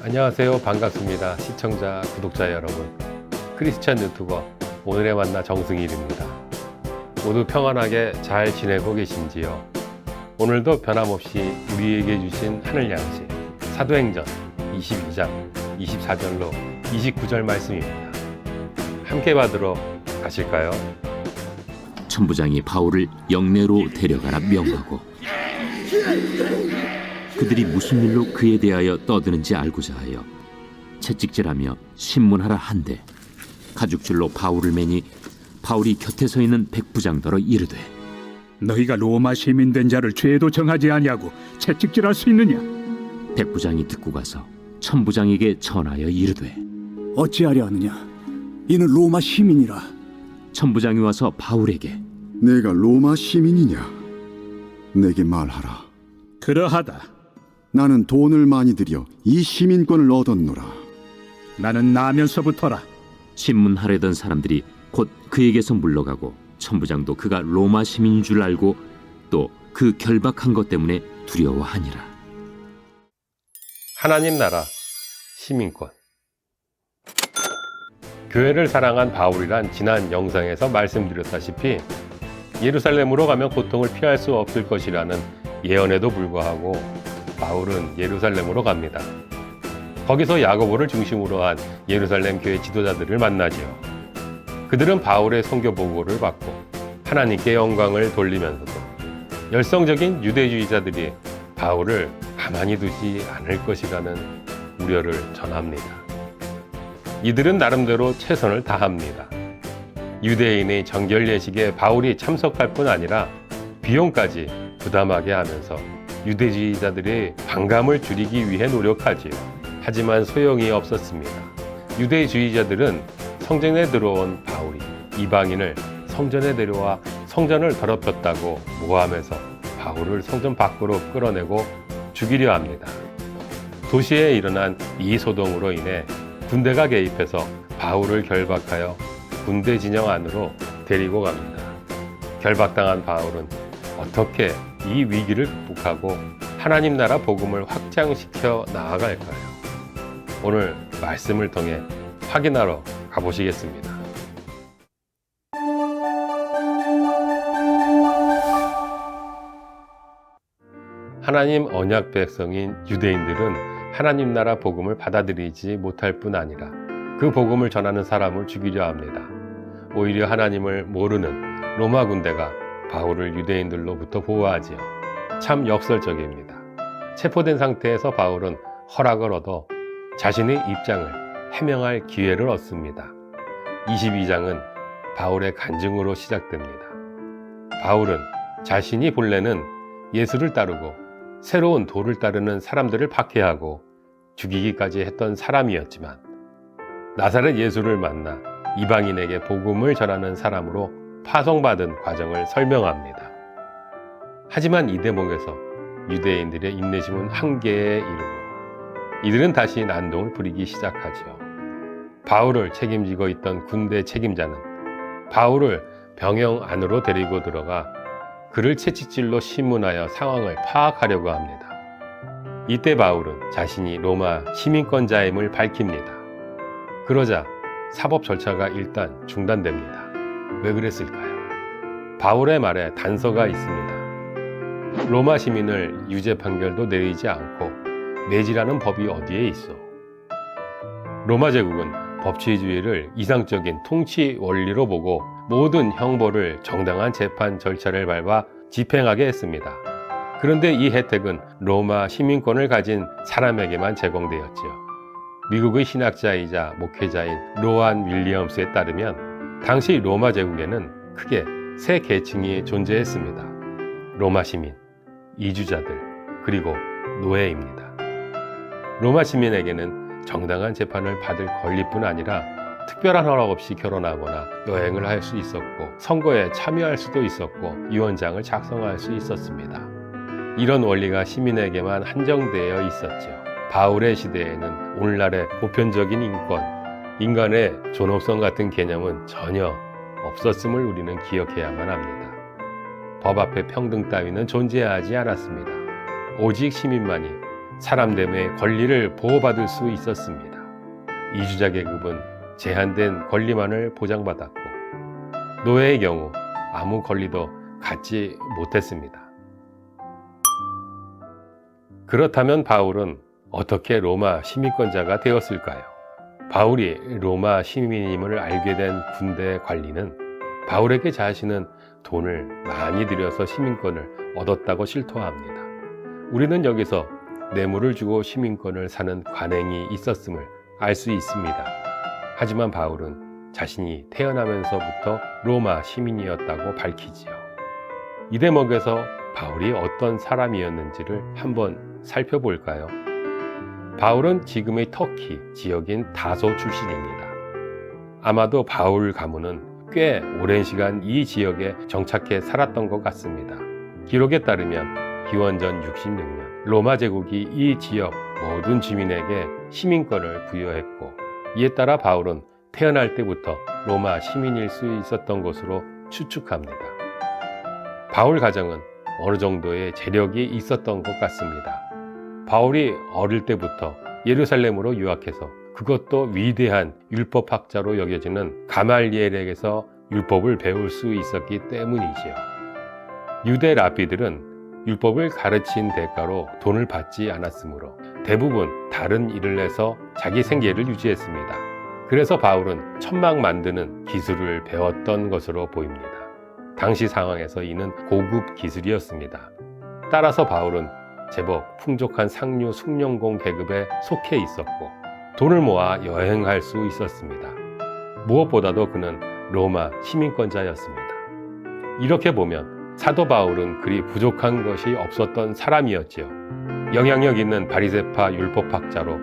안녕하세요. 반갑습니다. 시청자, 구독자 여러분. 크리스찬 유튜버 오늘의 만나 정승일입니다. 모두 평안하게 잘 지내고 계신지요? 오늘도 변함없이 우리에게 주신 하늘 양식 사도행전 22장 24절로 29절 말씀입니다. 함께 받으러 가실까요? 천부장이 바울을 영내로 데려가라 명하고 그들이 무슨 일로 그에 대하여 떠드는지 알고자 하여 채찍질하며 신문하라 한데 가죽줄로 바울을 매니 바울이 곁에 서 있는 백부장더러 이르되 너희가 로마 시민된 자를 죄도 정하지 아니하고 채찍질할 수 있느냐? 백부장이 듣고 가서 천부장에게 전하여 이르되 어찌하려 하느냐? 이는 로마 시민이라. 천부장이 와서 바울에게 내가 로마 시민이냐? 내게 말하라. 그러하다. 나는 돈을 많이 들여 이 시민권을 얻었노라. 나는 나면서부터라. 신문하려던 사람들이 곧 그에게서 물러가고 천부장도 그가 로마 시민인 줄 알고 또 그 결박한 것 때문에 두려워하니라. 하나님 나라 시민권. 교회를 사랑한 바울이란 지난 영상에서 말씀드렸다시피 예루살렘으로 가면 고통을 피할 수 없을 것이라는 예언에도 불구하고 바울은 예루살렘으로 갑니다. 거기서 야고보를 중심으로 한 예루살렘 교회 지도자들을 만나지요. 그들은 바울의 선교 보고를 받고 하나님께 영광을 돌리면서도 열성적인 유대주의자들이 바울을 가만히 두지 않을 것이라는 우려를 전합니다. 이들은 나름대로 최선을 다합니다. 유대인의 정결 예식에 바울이 참석할 뿐 아니라 비용까지 부담하게 하면서 유대주의자들의 반감을 줄이기 위해 노력하지요. 하지만 소용이 없었습니다. 유대주의자들은 성전에 들어온 바울이 이방인을 성전에 데려와 성전을 더럽혔다고 모함해서 바울을 성전 밖으로 끌어내고 죽이려 합니다. 도시에 일어난 이 소동으로 인해 군대가 개입해서 바울을 결박하여 군대 진영 안으로 데리고 갑니다. 결박당한 바울은 어떻게 이 위기를 극복하고 하나님 나라 복음을 확장시켜 나아갈까요? 오늘 말씀을 통해 확인하러 가보시겠습니다. 하나님 언약 백성인 유대인들은 하나님 나라 복음을 받아들이지 못할 뿐 아니라 그 복음을 전하는 사람을 죽이려 합니다. 오히려 하나님을 모르는 로마 군대가 바울을 유대인들로부터 보호하지요. 참 역설적입니다. 체포된 상태에서 바울은 허락을 얻어 자신의 입장을 해명할 기회를 얻습니다. 22장은 바울의 간증으로 시작됩니다. 바울은 자신이 본래는 예수를 따르고 새로운 도를 따르는 사람들을 박해하고 죽이기까지 했던 사람이었지만 나사렛 예수를 만나 이방인에게 복음을 전하는 사람으로 파송받은 과정을 설명합니다. 하지만 이 대목에서 유대인들의 인내심은 한계에 이르고 이들은 다시 난동을 부리기 시작하죠. 바울을 책임지고 있던 군대 책임자는 바울을 병영 안으로 데리고 들어가 그를 채찍질로 신문하여 상황을 파악하려고 합니다. 이때 바울은 자신이 로마 시민권자임을 밝힙니다. 그러자 사법 절차가 일단 중단됩니다. 왜 그랬을까요? 바울의 말에 단서가 있습니다. 로마 시민을 유죄 판결도 내리지 않고 매질하는 법이 어디에 있어? 로마 제국은 법치주의를 이상적인 통치 원리로 보고 모든 형벌을 정당한 재판 절차를 밟아 집행하게 했습니다. 그런데 이 혜택은 로마 시민권을 가진 사람에게만 제공되었지요. 미국의 신학자이자 목회자인 로안 윌리엄스에 따르면 당시 로마 제국에는 크게 세 계층이 존재했습니다. 로마 시민, 이주자들, 그리고 노예입니다. 로마 시민에게는 정당한 재판을 받을 권리뿐 아니라 특별한 허락 없이 결혼하거나 여행을 할 수 있었고 선거에 참여할 수도 있었고 유언장을 작성할 수 있었습니다. 이런 원리가 시민에게만 한정되어 있었죠. 바울의 시대에는 오늘날의 보편적인 인권, 인간의 존엄성 같은 개념은 전혀 없었음을 우리는 기억해야만 합니다. 법 앞에 평등 따위는 존재하지 않았습니다. 오직 시민만이 사람됨의 권리를 보호받을 수 있었습니다. 이주자 계급은 제한된 권리만을 보장받았고 노예의 경우 아무 권리도 갖지 못했습니다. 그렇다면 바울은 어떻게 로마 시민권자가 되었을까요? 바울이 로마 시민임을 알게 된 군대 관리는 바울에게 자신은 돈을 많이 들여서 시민권을 얻었다고 실토합니다. 우리는 여기서 뇌물을 주고 시민권을 사는 관행이 있었음을 알 수 있습니다. 하지만 바울은 자신이 태어나면서부터 로마 시민이었다고 밝히지요. 이 대목에서 바울이 어떤 사람이었는지를 한번 살펴볼까요? 바울은 지금의 터키 지역인 다소 출신입니다. 아마도 바울 가문은 꽤 오랜 시간 이 지역에 정착해 살았던 것 같습니다. 기록에 따르면 기원전 66년 로마 제국이 이 지역 모든 주민에게 시민권을 부여했고 이에 따라 바울은 태어날 때부터 로마 시민일 수 있었던 것으로 추측합니다. 바울 가정은 어느 정도의 재력이 있었던 것 같습니다. 바울이 어릴 때부터 예루살렘으로 유학해서 그것도 위대한 율법학자로 여겨지는 가말리엘에게서 율법을 배울 수 있었기 때문이지요. 유대 랍비들은 율법을 가르친 대가로 돈을 받지 않았으므로 대부분 다른 일을 해서 자기 생계를 유지했습니다. 그래서 바울은 천막 만드는 기술을 배웠던 것으로 보입니다. 당시 상황에서 이는 고급 기술이었습니다. 따라서 바울은 제법 풍족한 상류 숭늉공 계급에 속해 있었고 돈을 모아 여행할 수 있었습니다. 무엇보다도 그는 로마 시민권자였습니다. 이렇게 보면 사도 바울은 그리 부족한 것이 없었던 사람이었지요. 영향력 있는 바리새파 율법학자로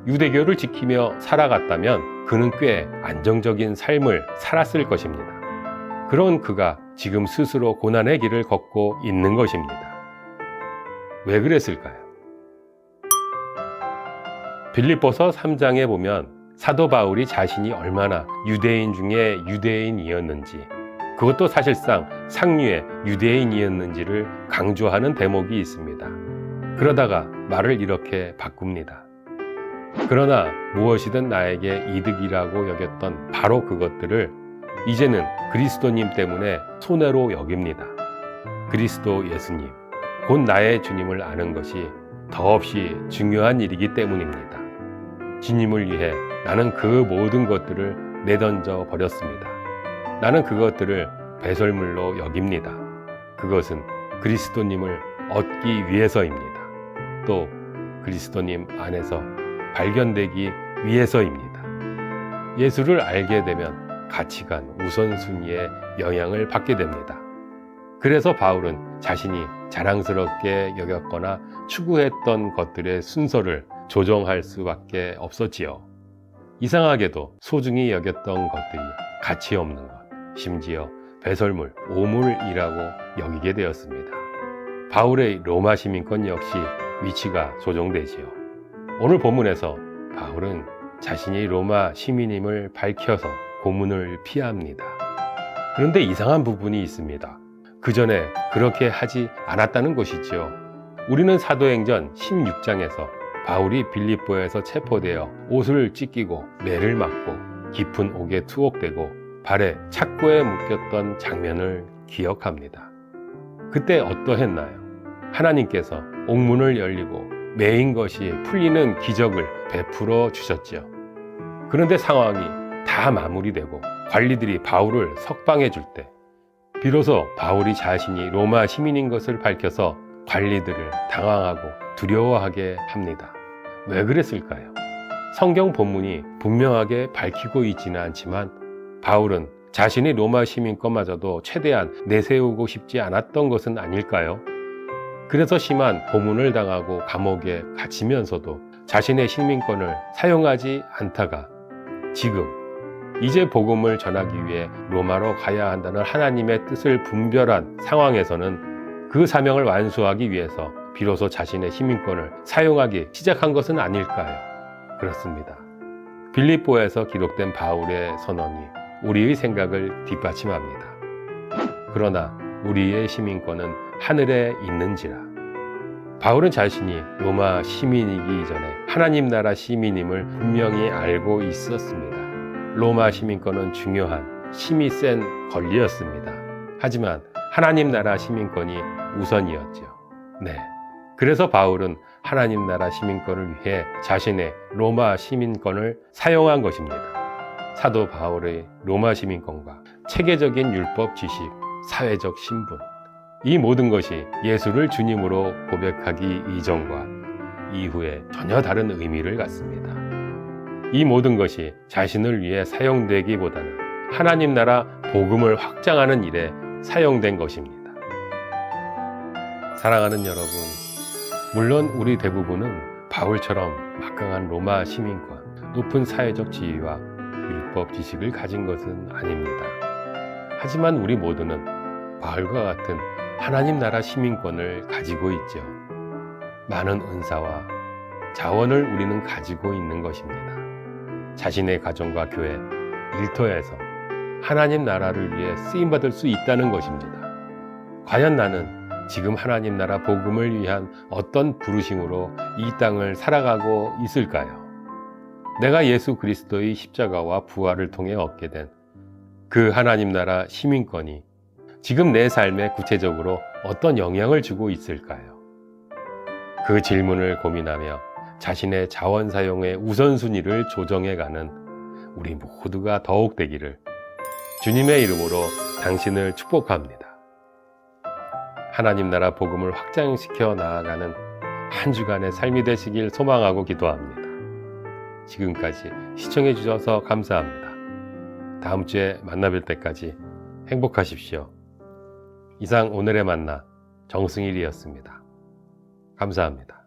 유대교를 지키며 살아갔다면 그는 꽤 안정적인 삶을 살았을 것입니다. 그런 그가 지금 스스로 고난의 길을 걷고 있는 것입니다. 왜 그랬을까요? 빌립보서 3장에 보면 사도 바울이 자신이 얼마나 유대인 중에 유대인이었는지, 그것도 사실상 상류의 유대인이었는지를 강조하는 대목이 있습니다. 그러다가 말을 이렇게 바꿉니다. 그러나 무엇이든 나에게 이득이라고 여겼던 바로 그것들을 이제는 그리스도님 때문에 손해로 여깁니다. 그리스도 예수님, 곧 나의 주님을 아는 것이 더없이 중요한 일이기 때문입니다. 주님을 위해 나는 그 모든 것들을 내던져 버렸습니다. 나는 그것들을 배설물로 여깁니다. 그것은 그리스도님을 얻기 위해서입니다. 또 그리스도님 안에서 발견되기 위해서입니다. 예수를 알게 되면 가치관 우선순위에 영향을 받게 됩니다. 그래서 바울은 자신이 자랑스럽게 여겼거나 추구했던 것들의 순서를 조정할 수밖에 없었지요. 이상하게도 소중히 여겼던 것들이 가치 없는 것, 심지어 배설물, 오물이라고 여기게 되었습니다. 바울의 로마 시민권 역시 위치가 조정되지요. 오늘 본문에서 바울은 자신이 로마 시민임을 밝혀서 고문을 피합니다. 그런데 이상한 부분이 있습니다. 그 전에 그렇게 하지 않았다는 것이지요. 우리는 사도행전 16장에서 바울이 빌립보에서 체포되어 옷을 찢기고 매를 맞고 깊은 옥에 투옥되고 발에 착고에 묶였던 장면을 기억합니다. 그때 어떠했나요? 하나님께서 옥문을 열리고 매인 것이 풀리는 기적을 베풀어 주셨지요. 그런데 상황이 다 마무리되고 관리들이 바울을 석방해 줄 때 비로소 바울이 자신이 로마 시민인 것을 밝혀서 관리들을 당황하고 두려워하게 합니다. 왜 그랬을까요? 성경 본문이 분명하게 밝히고 있지는 않지만 바울은 자신이 로마 시민권마저도 최대한 내세우고 싶지 않았던 것은 아닐까요? 그래서 심한 고문을 당하고 감옥에 갇히면서도 자신의 시민권을 사용하지 않다가 지금 이제 복음을 전하기 위해 로마로 가야 한다는 하나님의 뜻을 분별한 상황에서는 그 사명을 완수하기 위해서 비로소 자신의 시민권을 사용하기 시작한 것은 아닐까요? 그렇습니다. 빌립보에서 기록된 바울의 선언이 우리의 생각을 뒷받침합니다. 그러나 우리의 시민권은 하늘에 있는지라. 바울은 자신이 로마 시민이기 이전에 하나님 나라 시민임을 분명히 알고 있었습니다. 로마 시민권은 중요한 힘이 센 권리였습니다. 하지만 하나님 나라 시민권이 우선이었죠. 네. 그래서 바울은 하나님 나라 시민권을 위해 자신의 로마 시민권을 사용한 것입니다. 사도 바울의 로마 시민권과 체계적인 율법 지식, 사회적 신분, 이 모든 것이 예수를 주님으로 고백하기 이전과 이후에 전혀 다른 의미를 갖습니다. 이 모든 것이 자신을 위해 사용되기보다는 하나님 나라 복음을 확장하는 일에 사용된 것입니다. 사랑하는 여러분, 물론 우리 대부분은 바울처럼 막강한 로마 시민권, 높은 사회적 지위와 율법 지식을 가진 것은 아닙니다. 하지만 우리 모두는 바울과 같은 하나님 나라 시민권을 가지고 있죠. 많은 은사와 자원을 우리는 가지고 있는 것입니다. 자신의 가정과 교회, 일터에서 하나님 나라를 위해 쓰임받을 수 있다는 것입니다. 과연 나는 지금 하나님 나라 복음을 위한 어떤 부르심으로 이 땅을 살아가고 있을까요? 내가 예수 그리스도의 십자가와 부활을 통해 얻게 된 그 하나님 나라 시민권이 지금 내 삶에 구체적으로 어떤 영향을 주고 있을까요? 그 질문을 고민하며 자신의 자원 사용의 우선순위를 조정해가는 우리 모두가 더욱 되기를 주님의 이름으로 당신을 축복합니다. 하나님 나라 복음을 확장시켜 나아가는 한 주간의 삶이 되시길 소망하고 기도합니다. 지금까지 시청해 주셔서 감사합니다. 다음 주에 만나뵐 때까지 행복하십시오. 이상 오늘의 만나 정승일이었습니다. 감사합니다.